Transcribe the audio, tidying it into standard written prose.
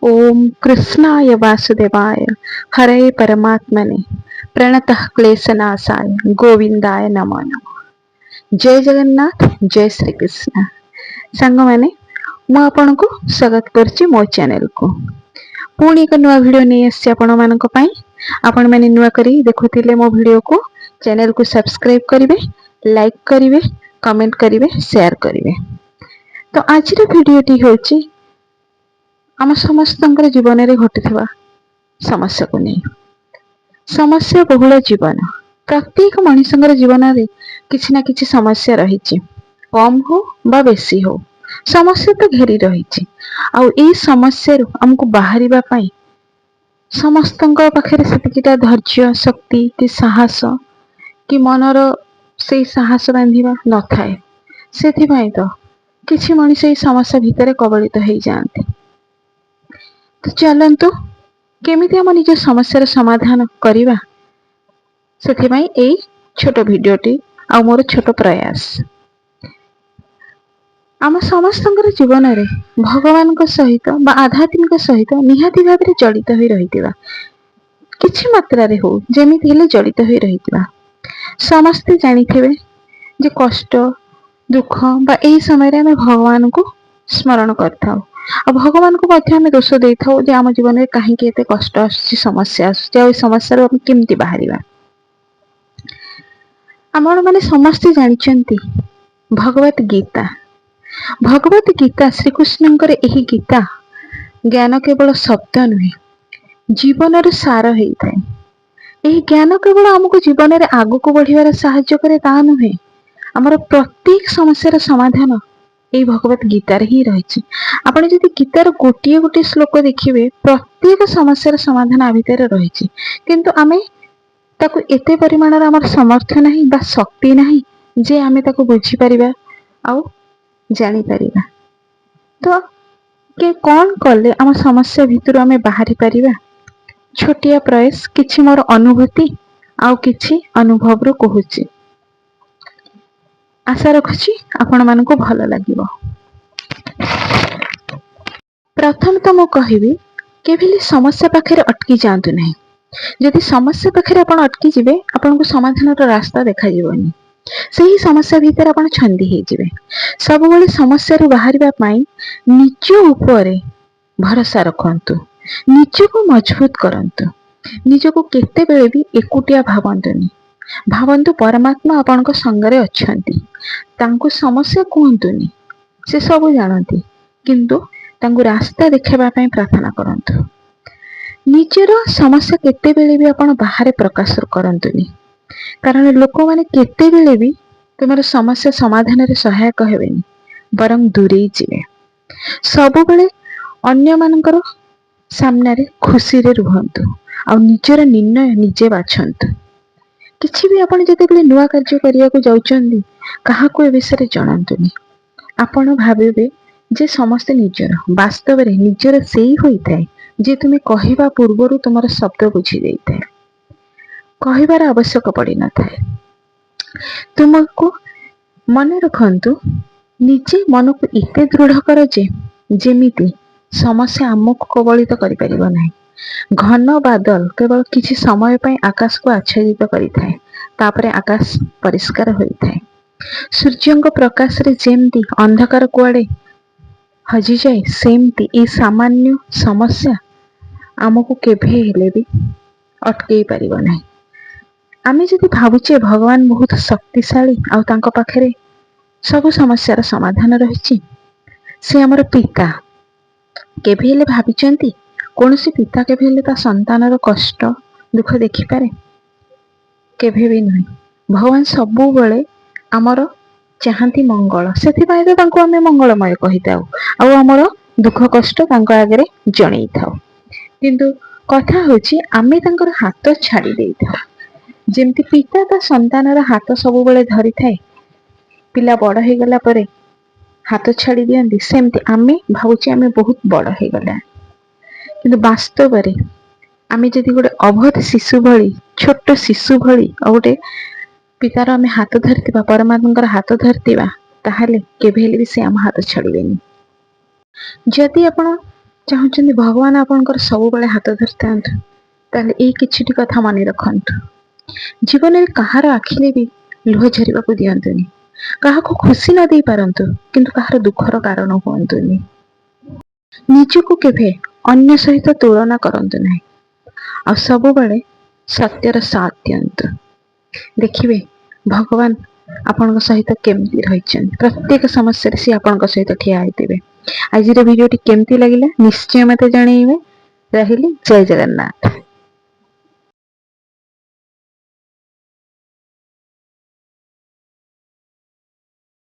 ओम कृष्णाय वासुदेवाय हरे परमात्मने प्रणतः क्लेशनाशाय गोविंदाय नमो नमः। जय जगन्नाथ, जय श्री कृष्ण। सांग मैंने मु आपन को स्वागत करछि मो चैनल को। पुणी एक नुआ वीडियो नहीं आसी आपण मानक पई। आपण माने नुआ करी देखुथिले मो वीडियो को चैनल को सब्सक्राइब करिवे, लाइक करिवे, कमेंट करिवे, शेयर करिवे। तो आज रो वीडियो टी होछि आम समस्त जीवन में घटुवा समस्या को नहीं। समस्या बहुल जीवन, प्रत्येक मनीष जीवन में किसी ना किसी समस्या रही, कम हो बा बेसी हो समस्या तो घेरी रही। आई समस्या आमको बाहर समस्त पाखे से धैर्य शक्ति कि साहस कि मनर से साहस बांधा न थाए। से तो किसी मनीष समस्या भितर कबलित हो जाती। तो चलतु केमिति हम निज समस्यार समाधान करिबा, सेथिबाई एई छोट भिडियोटी आ मोर छोट प्रयास। आम समस्तंकर जीवन में भगवान सहित बा आध्यात्मिक सहित निहाती भाव में जड़ित हो रही किछि मात्रा रे हो जेमिति हेले जड़ित हो रही। समस्ते जानिथिबे जे कष्ट दुख बा एई समय रे आमे भगवान को स्मरण करथाउ। आ भगवान को मध्य आमे दोष दे थाउ जे आम जीवन में कहीं एते कष्ट आसुछि, समस्या आसुछि, आ समस्या आमे केमति बाहरिबा। आपण माने समस्ते जानिचंती भगवत गीता। भगवत गीता श्रीकृष्णंकर एही गीता ज्ञान केवल शब्द नुहे, जीवन सार होता है। यही ज्ञान केवल आमको जीवन में आग को बढ़िबार साहाय्य करे ता नुहे, आमर प्रत्येक समस्यार समाधान ये भगवत गीतार ही रही। आपण जदि गीतार गोटे गोटे श्लोक देखिए प्रत्येक समस्यार समाधान आ भितर रही, किंतु आमे ताकू एते परिमाणर आमर सामर्थ्य नहीं बा शक्ति नहीं जे आमे ताकू बुझी परिबा आउ जानी परिबा। तो के कौन कले आम समस्या भितर आमे बाहरी परिबा। छोटिया प्रयास किछि मोर अनुभूति आउ किछि अनुभव रो कहूची। आशा रखुछि आपण मानको भल लागिबो। प्रथम तो मु कहिबी केबेली समस्या पाखे अटकी जातु नहीं। जदि समस्या पाखे आपण अटकी जिवे आपण को समाधान रो रास्ता देखा जीवनी। सही समस्या भीतर आपण छंदी हे जिवे। सब बेले समस्या रो बाहरिबा पई निज ऊपर भरोसा रखंतु, निज को मजबूत करंतु, निज को केते बेले भी एकुटिया भावंतुनी। भावंतु परमात्मा आपणक संगरे अछंती, तांको समस्या कहंतुनी, से सब जानती, किंतु तांको रास्ता देखाबा पई प्रार्थना करंतु। निजर समस्या केते बेले भी आपण बाहर प्रकाश करंतुनी, कारण लोक माने केते बेले भी तुमर समस्या समाधान रे सहायक हेबेनी, बरं दूरे जिवे। सब बेले अन्य मानकर सामने रे खुशी रे रुहंतु आ निजर निर्णय निजे बाछंतु। किछि भी आपण जते बेले नुआ कार्य करिया को जाउचंदी काहाको ए विषय रे जणांतुनी। आपण भाबिबे जे समस्त निजर, वास्तव रे निजर सेही होइथाय जे तुमे कहिबा पूर्वरु तुमर शब्द बुझी देइथाय, कहिबार आवश्यक पड़ी न थाए। तुमको मन रखंतु निजे मन को इते दृढ़ कर जे जेमिति समस्या आमको कबलित करि परिबो नाही। घन बादल केवल किछि समय पई आकाश को आच्छादित करिथाय, तापरे आकाश परिष्कार होइथाय। सूर्यंक प्रकाश रे जेमति अंधकार कुआडे हजि जाए, सेमति ए सामान्य समस्या आमको केभे हेले भी अटकई परिबो नाही। आमे जदि भाबुचे भगवान बहुत शक्तिशाली आ तांको पाखरे सब समस्यार समाधान रहिछि, से हमर पिता केभे हेले भाबिचंती कोनोसी पिता केभे हेले ता संतानर कष्ट दुख देखि पारे? केभे भी नहीं। भगवान सबु बेले आमर चाहती मंगल, सेथिबाई तो तांको आमे मंगलमय कहिताउ आ हमर दुख कष्ट तांको आगरे जणई थाउ। किंतु कथा होछि आमे तांकर हाथ छाड़ी देई थाउ। जेमति पिता ता संतानर हाथ सबु बेले धरि थाए, पिला बड़ हे गला परे हाथ छाड़ी दियंती, सेमति आमे भाबुछि आमे बहुत बड़ हे गला, किंतु वास्तव रे आमे जदि गोटे अबोध शिशु भली, छोट शिशु भली आ गोटे पितार आमे हाथ धरतिबा, परमात्मार हाथ धरतिबा, ताहाले केभे हेले भी से आम हाथ छाड़िबेनी। जदि आपण ଚାହୁଁଛନ୍ତି ଭଗବାନ ଆପଣଙ୍କର ସବୁବେଳେ ହାତ ଧରିଥାନ୍ତୁ, ତାହେଲେ ଏଇ କିଛିଟି କଥା ମନେ ରଖନ୍ତୁ। ଜୀବନରେ କାହାର ଆଖିରେ ବି ଲୁହ ଝରିବାକୁ ଦିଅନ୍ତୁନି। କାହାକୁ ଖୁସି ନ ଦେଇ ପାରନ୍ତୁ, କିନ୍ତୁ କାହାର ଦୁଃଖର କାରଣ ହୁଅନ୍ତୁନି। ନିଜକୁ କେବେ ଅନ୍ୟ ସହିତ ତୁଳନା କରନ୍ତୁ ନାହିଁ, ଆଉ ସବୁବେଳେ ସତ୍ୟର ସାଥ ଦିଅନ୍ତୁ। ଦେଖିବେ ଭଗବାନ ଆପଣଙ୍କ ସହିତ କେମିତି ରହିଛନ୍ତି। ପ୍ରତ୍ୟେକ ସମସ୍ୟାରେ ସେ ଆପଣଙ୍କ ସହିତ ଠିଆ ହେଇଥିବେ। ଆଜିର ଭିଡ଼ିଓଟି କେମିତି ଲାଗିଲା ନିଶ୍ଚୟ ମତେ ଜଣେଇବେ। ରହିଲି, ଜୟ ଜଗନ୍ନାଥ।